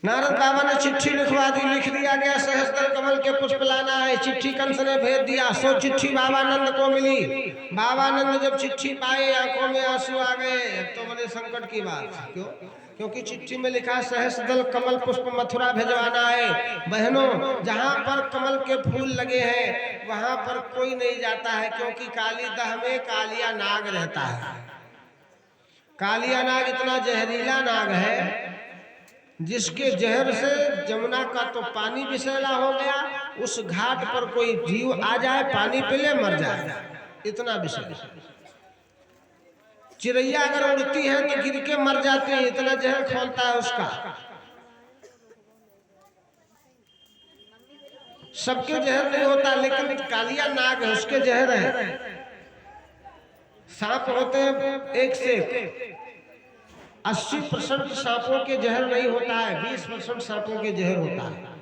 नारद बाबा ने चिट्ठी लिखवा दी, लिख दिया गया सहस्त्र कमल के पुष्प लाना है। चिट्ठी कंस ने भेज दिया, सो चिट्ठी बाबानंद को मिली। बाबानंद जब चिट्ठी पाए आंखों में आंसू आ गए। तो बड़े संकट की बात, क्यों? क्योंकि चिट्ठी में लिखा सहस्त्र कमल पुष्प मथुरा भेजवाना है। बहनों, जहां पर कमल के फूल लगे हैं वहां पर कोई नहीं जाता है, क्योंकि काली दह में कालिया नाग रहता है। कालिया नाग इतना जहरीला नाग है जिसके जहर से जमुना का तो पानी विषैला हो गया। उस घाट पर कोई जीव आ जाए, पानी पी ले, मर जाए, इतना विषैला। चिड़ैया अगर उड़ती है तो गिर के मर जाती है, इतना जहर खोलता है उसका। सबके जहर नहीं होता, लेकिन कालिया नाग है, उसके जहर है। सांप होते हैं एक से 80% सांपों के जहर नहीं होता है, 20% सांपों के जहर होता है।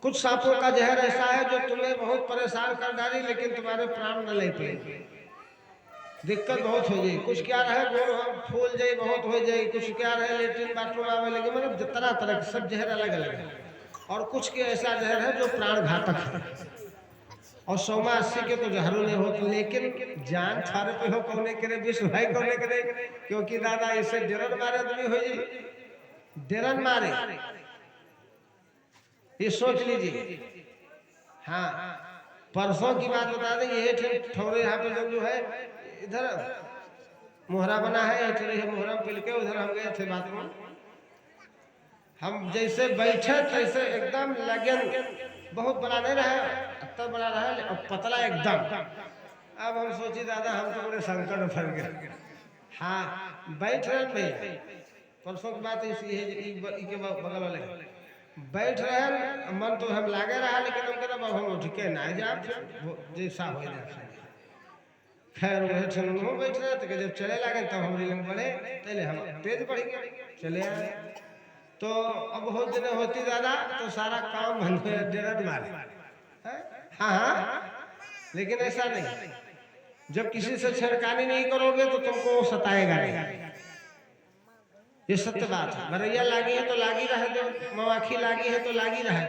कुछ सांपों का जहर ऐसा है जो तुम्हें बहुत परेशान कर डाली, लेकिन तुम्हारे प्राण न ले पाएंगे, दिक्कत बहुत हो जाए। कुछ क्या रहे गोल फूल जाए, बहुत हो जाए। कुछ क्या रहे लेटरिन बाथरूम आवे लगे, मतलब तरह तरह के सब जहर अलग अलग है। और कुछ के ऐसा जहर है जो प्राण घातक है। और 100-80 के तो जहरों नहीं होते, लेकिन जान थारे पे हो कौने करे, विश्व भाई कौने करे। क्योंकि दादा इसे डेरन मारे आदमी हो जी, डेरन मारे, ये सोच लीजिए। हाँ, परसों की बात बता दें, ये ठौरे यहाँ पे जो है इधर मोहरा बना है, मोहरा पिल के उधर हम गए थे बाथरूम। हम जैसे बैठे तैसे एकदम लगन बहुत बड़ा नहीं रहा, अत्तर बड़ा रहा और पतला एकदम। अब हम सोची दादा हम तो बड़े संकट में फंस गए। हाँ, बैठ रहे भैया, परसों की बात के बगल वाले बैठ रहे हैं, मन तो हम लागे रहा, लेकिन हम कहना हम उठके ना जा, जैसा हो जाए। खैर बैठ रहे थे, जब चले लगे तब हम रिंग बढ़े, पहले हम तेज बढ़ गए, चले आए। तो अब बहुत दिन होती दादा तो सारा काम बंद हो डेरन मारे। हाँ हाँ, लेकिन ऐसा नहीं, जब किसी से छेड़खानी नहीं करोगे तो तुमको वो सताएगा नहीं, ये सत्य बात है। गरैया लागी है तो लागी रहे, जो मवाखी लागी है तो लागी रहे।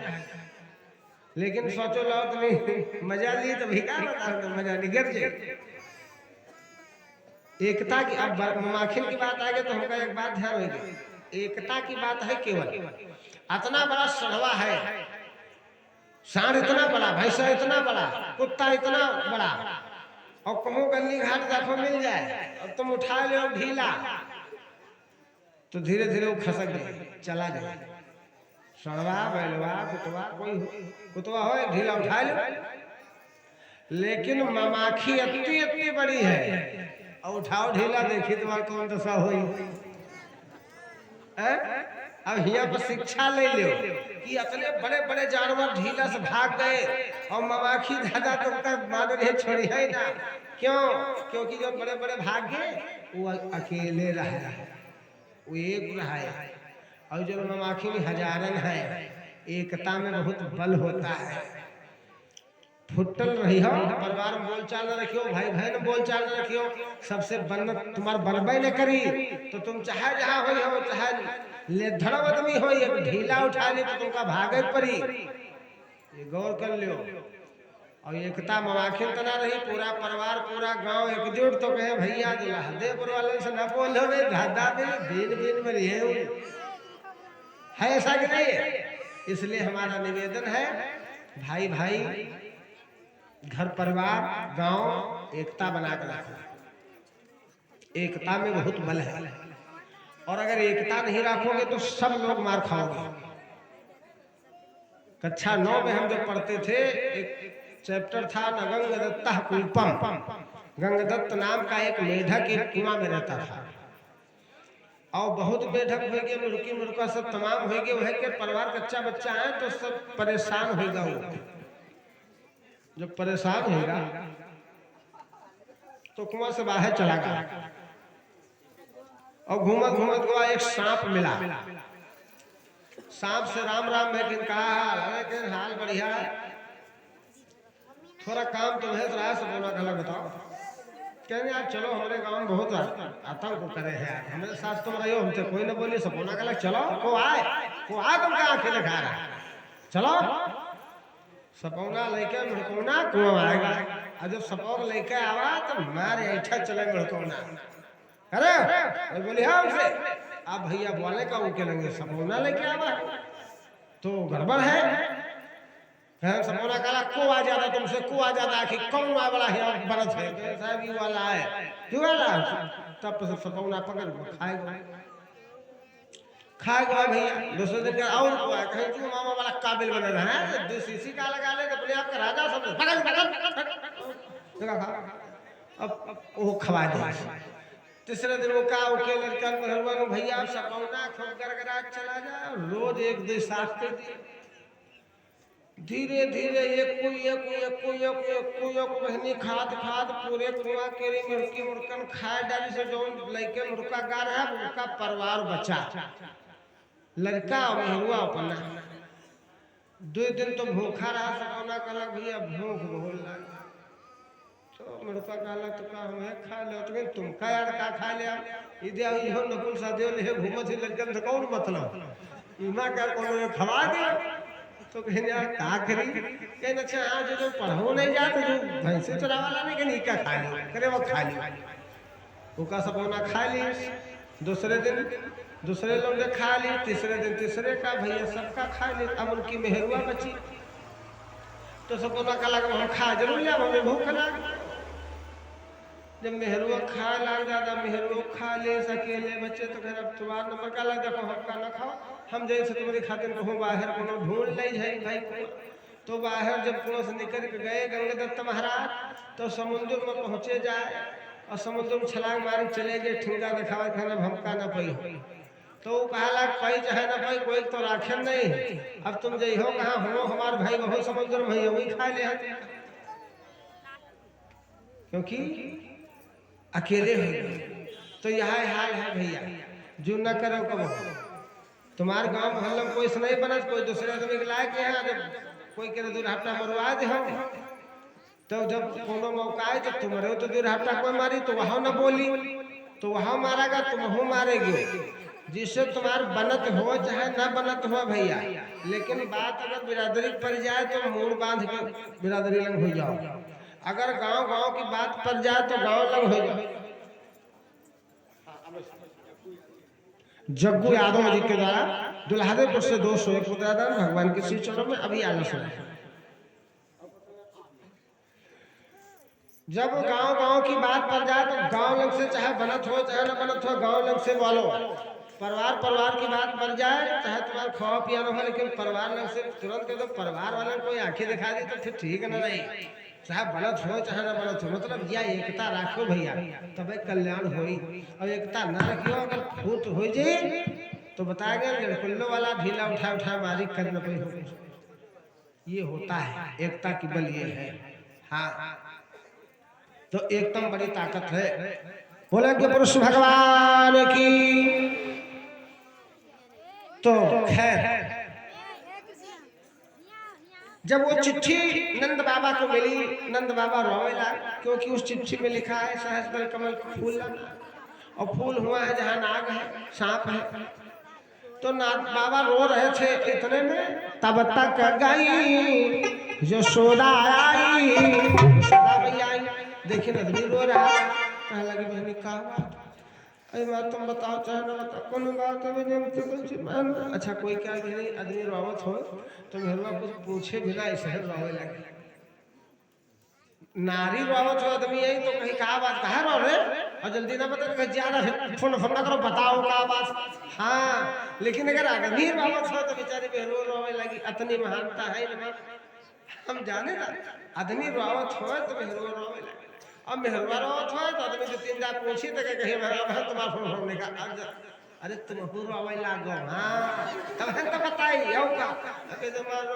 लेकिन सोचो लो तुम्हें मजा ली तो भी क्या बता, मजा नहीं गिर जाए। एकता की, अब मवाखी की बात आ गई तो हमका एक बात ध्यान होगी, एकता की बात है। केवल इतना बड़ा सड़वा है, सांड इतना बड़ा, भैंसा इतना बड़ा, कुत्ता इतना बड़ा, और कहूँ गली घाट देखो मिल जाए और तुम उठा ले ढीला तो धीरे धीरे वो खसक जाए, चला जाए। सड़वा बैलवा कुतवा, कोई कुतवा हो ढीला उठा लो, लेकिन ममाखी इतनी इतनी बड़ी है और उठाओ ढीला, देखी तुम्हारा कौन दशा हो। अब यहाँ पर शिक्षा ले लो कि इतने बड़े बड़े जानवर ढीला से भाग गए और मवाखी दादा तुमका मानो नहीं छोड़ी है ना। क्यों? क्योंकि जो बड़े बड़े भाग गए वो अकेले रहे, वो एक रहा है। और जो मवाखी में हजारन है, एकता में बहुत बल होता है। फुटल रही हो, परिवार में बोलचाल न रखियो, भाई भाई में बोलचाल न रखियो, सबसे बन तुम्हार बनबे न करी तो तुम चाहे जहाँ हो चाहे ले धड़म आदमी हो, एक ढीला उठा ली तो तुमका भागे पड़ी, ये गौर कर लियो। और एकता मवाखिन तना रही, पूरा परिवार पूरा गांव एकजुट तो कहे भैया दुल्हा दे वाले से न बोलो रे दादा बीन बीन में रहे है, ऐसा कि नहीं है। इसलिए हमारा निवेदन है, भाई भाई घर परिवार गांव एकता बनाकर रखो, एकता में बहुत बल है। और अगर एकता नहीं रखोगे तो सब लोग मार खाओगे। कक्षा 9 में हम जब पढ़ते थे, एक चैप्टर था नगंग दत्ता कुलपम। गंगदत्त नाम का एक मेढक एक कुआं में रहता था, और बहुत मेढक हो गए, मुर्गी मुर्गा सब तमाम हो गए। वह के परिवार कच्चा बच्चा है तो सब परेशान होगा। वो जब परेशान होगा तो कुआं से बाहर चला गया और घूमत घूमत गया, एक सांप मिला। सांप से राम राम है कि कहा हाल है, कि हाल बढ़िया है, थोड़ा काम तुम्हें रहा सब बोला गलत बताओ कहने आप चलो हमारे गांव में बहुत आतंक करे हैं यार, हमारे साथ तुम रहो, हमसे कोई ना बोलिए, सपोना का चलो को आए तुम क्या आंखें दिखा रहा है, चलो सपौना लेके मुड़कोना कुआं आएगा, और जब सपौर लेके आवा तो मारे ऐठा चले मुड़कोना। अरे बोले हाँ उसे आप भैया बोले का उनके लगे सपौना लेके आवा तो गड़बड़ है। सपौना काला को आ जाता तुमसे, को आ जाता कि कौन आ बड़ा है बरस है साहब ये वाला है क्यों वाला, तब सपौना पकड़ खाएगा भैया। दूसरे दिन का और कहीं क्यों मामा बड़ा काबिल बने रहा है, सीसी का लगा ले तो अपने आप का राजा सब अब वो खवा दे। तीसरे दिन वो का के लड़का में भैया सपौना खूब गरगरा चला जा, रोज एक दो साफ कर दिए, धीरे धीरे एक महीने खाद पूरे कुआं केरी मुर्की मुर्कन खाए डाली से जो लड़के मुर्का गा रहा है उनका परिवार बचा, लड़का हुआ अपना। 2 दिन तो भूखा रहा, सपौना कहला भैया भूख बहुत लगा, तो मुर्का कहला तो का हमें खा ले, तो तुम का यार का खा ले इधे इहो नकुल सादियो ले घूमत ही लड़कन से कौन मतलब इमा का कोनो खवा दे, तो कहने यार का करी, कहने अच्छा आज जो पढ़ो नहीं जाते जो भैंसे चरावा लाने के नहीं का खा ले, करे वो खा ली, वो का सपौना खा ली। दूसरे दिन दूसरे लोग ने खा ली, तीसरे दिन तीसरे का भैया सबका खा ली, अब उनकी मेहरुआ बची, तो सपौना का लगा हम खा जरूर लिया, हमें भूख लगा। जब मेहरुआ खा लग जाता, मेहरुआ खा ले अकेले बच्चे तो फिर अब तुम्हारा नंबर का लग देखो हमका ना खाओ, हम जैसे तुम्हारी खातिर कहूँ बाहर को ढूंढ ले जाए भाई, तो बाहर जब कुआं से निकल के गए गंगादत्त महाराज तो समुद्र में पहुंचे जाए, और समुद्र में छलांग मारे चले गए, ठिंगा दिखावा खाना भमका ना पाई, तो कहला पाई चाहे ना पाई कोई तो राखे नहीं, अब तुम जई हो कहाँ हो हमारे भाई बहुत समुद्र में वही खा ले, क्योंकि अकेले हो, तो यह हाल है भैया, जो न करो कब तुम्हारे गांव मोहल्ला में कोई से नहीं बना, कोई दूसरे आदमी के लायक है, जब कोई के दूर हफ्ता मरवा दे हम, तो जब कोनो मौका आए तो तुम्हारे तो दूर हफ्ता कोई मारी तो वहां न बोली, तो वहां मारेगा तुम हो मारेगी, जिससे तुम्हार बनत हो चाहे ना बनत हो भैया, लेकिन बात अगर बिरादरी पर जाए तो मूड बांध के बिरादरी लंग हो जाओ, अगर गांव गांव की बात पर जाए तो गांव लंग हो जाओ। जग्गू यादव जी के द्वारा दुल्हादेपुर से 201 मुद्रादान भगवान के श्री चरणों में अभी आना सुना है। जब गांव गांव की बात पर जाए तो गांव लंग से चाहे बनत हो चाहे ना बनत हो, गांव लंग से बोलो, परिवार की बात पर जाए चाहे तुम्हारा खाओ पिया न हो, लेकिन परिवार लंग से तुरंत तो परिवार वाले कोई आंखें दिखा दी तो फिर ठीक न रही, चाहे बनत हो चाहे ना बनत हो, मतलब यह एकता रखो भैया तब कल्याण होई, और एकता न रखियो अगर फूट हो जाए तो बताया गया लड़कुल्लो वाला ढीला उठा मारी कर न पाई, ये होता है एकता की बल ये है। हाँ तो एकदम बड़ी ताकत है, बोलेंगे पुरुष भगवान की। तो खैर जब वो चिट्ठी नंद बाबा को मिली, नंद बाबा रोए लगे, क्योंकि उस चिट्ठी में लिखा है सहस्त्र कमल फूल लगा, और फूल हुआ है जहाँ नाग है सांप है, तो नाग बाबा रो रहे थे, इतने में तब तक गई यशोदा आई, यशोदा मैया आई, देखिए नदमी रो रहा है, कहने लगी बहनी का अरे माँ तुम बताओ चाहे ना बताओ कौन बात है, अच्छा कोई क्या आदमी रोवत हो तो मेहरवा कुछ पूछे बिना ऐसे रोवे लगे, नारी रोवत हो आदमी यही तो कहीं कहा बात कहा रो रहे, और जल्दी ना बता कहीं ज्यादा फोन ना करो बताओ का बात। हाँ लेकिन अगर आदमी रोवत हो तो बेचारी मेहरवा रोवे लगी, इतनी महानता है ना, हम जाने ना आदमी रोवत हो तो मेहरवा रोवे लगे, अब मेहरवा रोवत हो तो आदमी 2-3 बार पूछी तो कहीं मेहरवा तुम्हारा फोन होने का, अरे तुम पूरा रोवे लागो। हाँ तब तो बताई यो का अबे तुम्हारा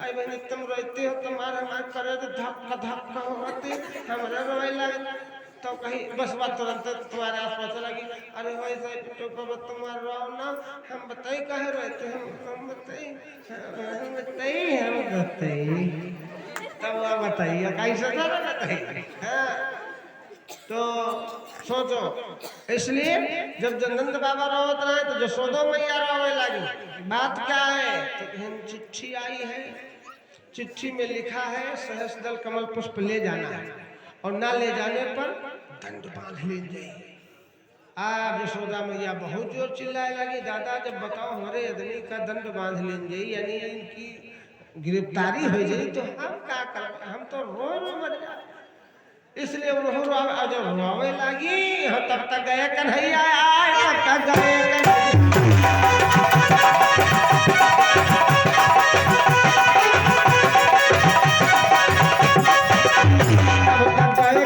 आई बहन तुम रोते हो, तुम्हारे मार करे तो धक्का धक्का होती हमारा रोवे लगे, तो कहीं बस बात तुरंत तुम्हारे आस पास लगी, अरे भाई साहब तो तुम्हारा रो ना, हम बताई कहे रहते हम बताई तब आप बताइए कैसे बताइए। हाँ तो सोचो, इसलिए जब नंद बाबा रोवत रहे तो यशोदा मैया रोवे लगी। बात क्या है? तो चिट्ठी आई है, चिट्ठी में लिखा है सहस्त्रदल कमल पुष्प ले जाना है, और ना ले जाने पर दंड बांध लेंगे। आप यशोदा मैया बहुत जोर चिल्लाए लगी, दादा जब बताओ हमारे आदमी का दंड बांध लेंगे, यानी इनकी गिरफ्तारी हो जाए तो हम क्या करें? हम तो रो रो मर जाए। इसलिए जब रोवे लगी, तब तक गए कन्हैया आए, तब तक गए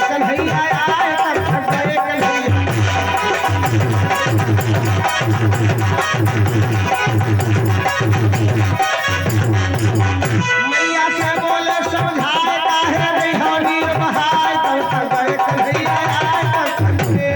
कन्हैया आए, तब तक गए कन्हैया। मैया से बोले समझाए काहे नहीं होनी बहाय, तब तक गए कन्हैया आए, तब तक गए।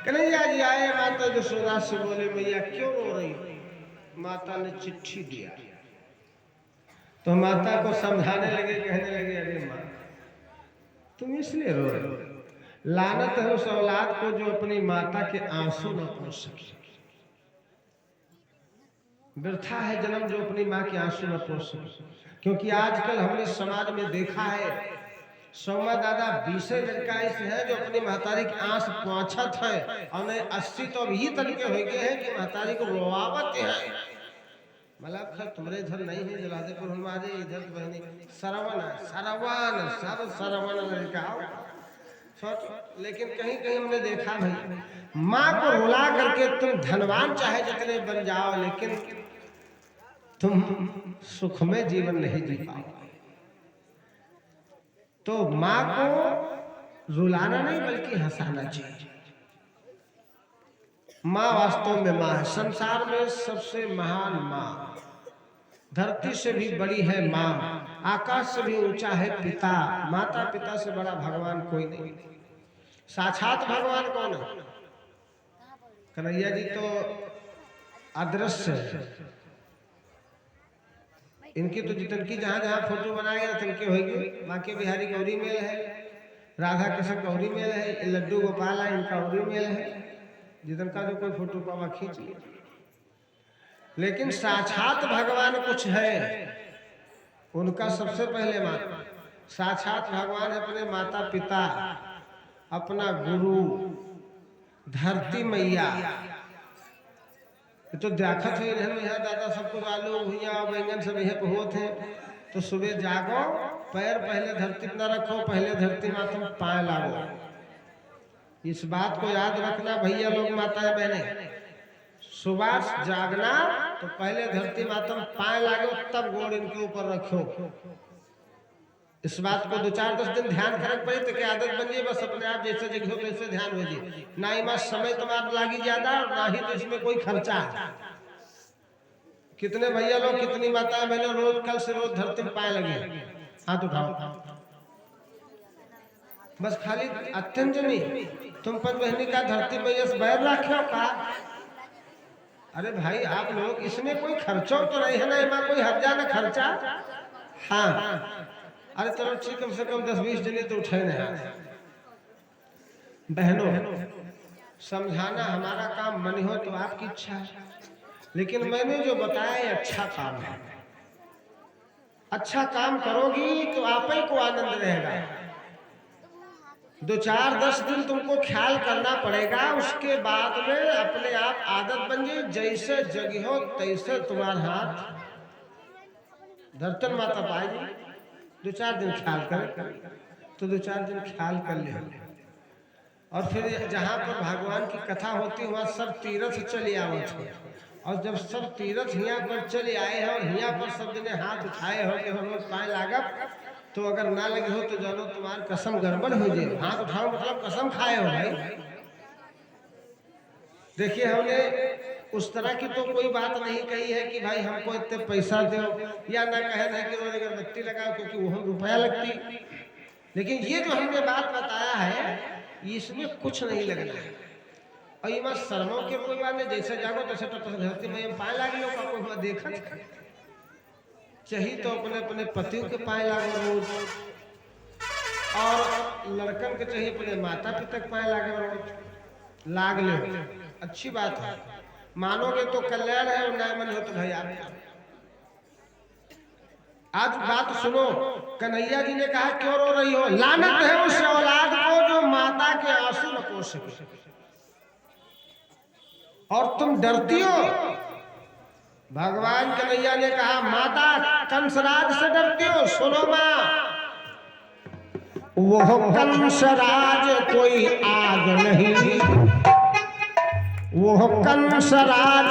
कन्हैया जी आए, माता यशोदा से बोले मैया क्यों रो रही? माता ने चिट्ठी दिया। तो माता को समझाने लगे, कहने लगे अरे माँ तुम इसलिए रो रहे हो, लानत है उस औलाद को जो अपनी माता के आंसू न पोंछ सके। व्यर्था है जन्म जो अपनी माँ के आंसू न पोंछ सके। क्योंकि आजकल हमने समाज में देखा है, सौमा दादा 20 लड़का ऐसे हैं जो अपनी महतारी की आंस पोंछत है, और 80 तो अभी तरीके हो गए हैं कि महतारी को रोवावत है। मतलब खैर तुम्हारे इधर नहीं है, जलादेपुर हमारे इधर बहनी सरवन सब सरवन लड़का सोच। लेकिन कहीं कहीं हमने देखा भाई, माँ को रुला करके तुम धनवान चाहे जितने बन जाओ, लेकिन तुम सुख में जीवन नहीं जी पाओ। तो माँ को रुलाना नहीं बल्कि हंसाना चाहिए। माँ वास्तव में माँ है, संसार में सबसे महान माँ। धरती से भी बड़ी है माँ, आकाश से भी ऊंचा है पिता। माता पिता से बड़ा भगवान कोई नहीं। साक्षात भगवान कौन है? कन्हैया जी तो अदृश्य है। इनकी तो जितनकी जहाँ जहाँ फोटो बनाए गए तिनके होगी। माँ के बिहारी गौरी मेल है, राधा कृष्ण गौरी मेल है, लड्डू गोपाल है इनका गौरी मेल है। जितन का जो कोई फोटो पावा खींच लिया। लेकिन साक्षात भगवान कुछ है, उनका सबसे पहले मान। साक्षात भगवान अपने माता पिता, अपना गुरु, धरती मैया। तो देखत है यहाँ दादा सब कुछ आलू भुइया बैंगन सब यह बहुत है। तो सुबह जागो, पैर पहले धरती पर रखो, पहले धरती माता में पाए लागो। इस बात को याद रखना भैया लोग, माता बहने, सुबह जागना तो पहले धरती माता में पाए लागो, तब गोड़ इनके ऊपर रखो। इस बात को 2-4-10 दिन ध्यान करना पड़े तो क्या आदत बन जाए, बस अपने आप जैसे जगह हो वैसे ध्यान हो जाए। ना ही मां समय तुम्हारा लागी ज्यादा, ना ही तो इसमें कोई खर्चा। कितने भैया लोग, कितनी माताएं बहनों रोज कल से रोज धरती में पाए लगे? हाथ उठाओ। बस खाली अत्यंत नहीं, तुम पर बहनी का धरती मैया से बैर रखे का। अरे भाई आप लोग, इसमें कोई खर्चो तो नहीं है ना, कोई हर्जा ना खर्चा। हाँ अरे चलो ठीक, कम से कम 10-20 जने तो उठे नहीं। बहनों समझाना हमारा काम, मन हो तो आपकी इच्छा है, लेकिन मैंने जो बताया ये अच्छा काम है। अच्छा काम करोगी तो आप ही को आनंद रहेगा। 2-4-10 दिन तुमको ख्याल करना पड़ेगा, उसके बाद में अपने आप आदत बन जाए। जैसे जगह हो तैसे तुम्हारा हाथ धरतन माता पाएगी। 2-4 दिन ख्याल कर, तो 2-4 दिन ख्याल कर ले। और फिर जहाँ पर भगवान की कथा होती वहाँ सब तीर्थ चले आवत है। और जब सब तीर्थ हिया पर चले आए हैं और हिया पर सब जने हाथ उठाए हो कि हम लोग पाए लागब, तो अगर ना लगे हो तो जानो तुम्हारी कसम गड़बड़ हो जाए। हाथ उठाओ मतलब कसम खाए हो भाई। देखिए हमने उस तरह की तो कोई बात नहीं कही है कि भाई हमको इतने पैसा दो, या ना कहे ना कि अगरबत्ती लगाओ क्योंकि वो रुपया लगती। लेकिन ये जो हमने बात बताया है इसमें कुछ नहीं लगना है। और ये मत शर्मों के कोई बात नहीं, जैसे जागो तैसे तो धरती में पाए लाग लो का कोई देखा चाहिए तो अपने अपने पति के पाए लागो रोज, और लड़कन के चाहिए अपने माता पिता के पाए लागे रोज लाग ले। अच्छी बात है, मानोगे तो कल्याण है और ना मन हो तो भाई आप। आज बात सुनो, कन्हैया जी ने कहा क्यों रो रही हो? लानत है उस औलाद को जो माता के आंसू न पोंछ सके, और तुम डरती हो। भगवान कन्हैया ने कहा माता कंसराज से डरती हो? सुनो मां, वो कंसराज कोई आग नहीं, वो कंसराज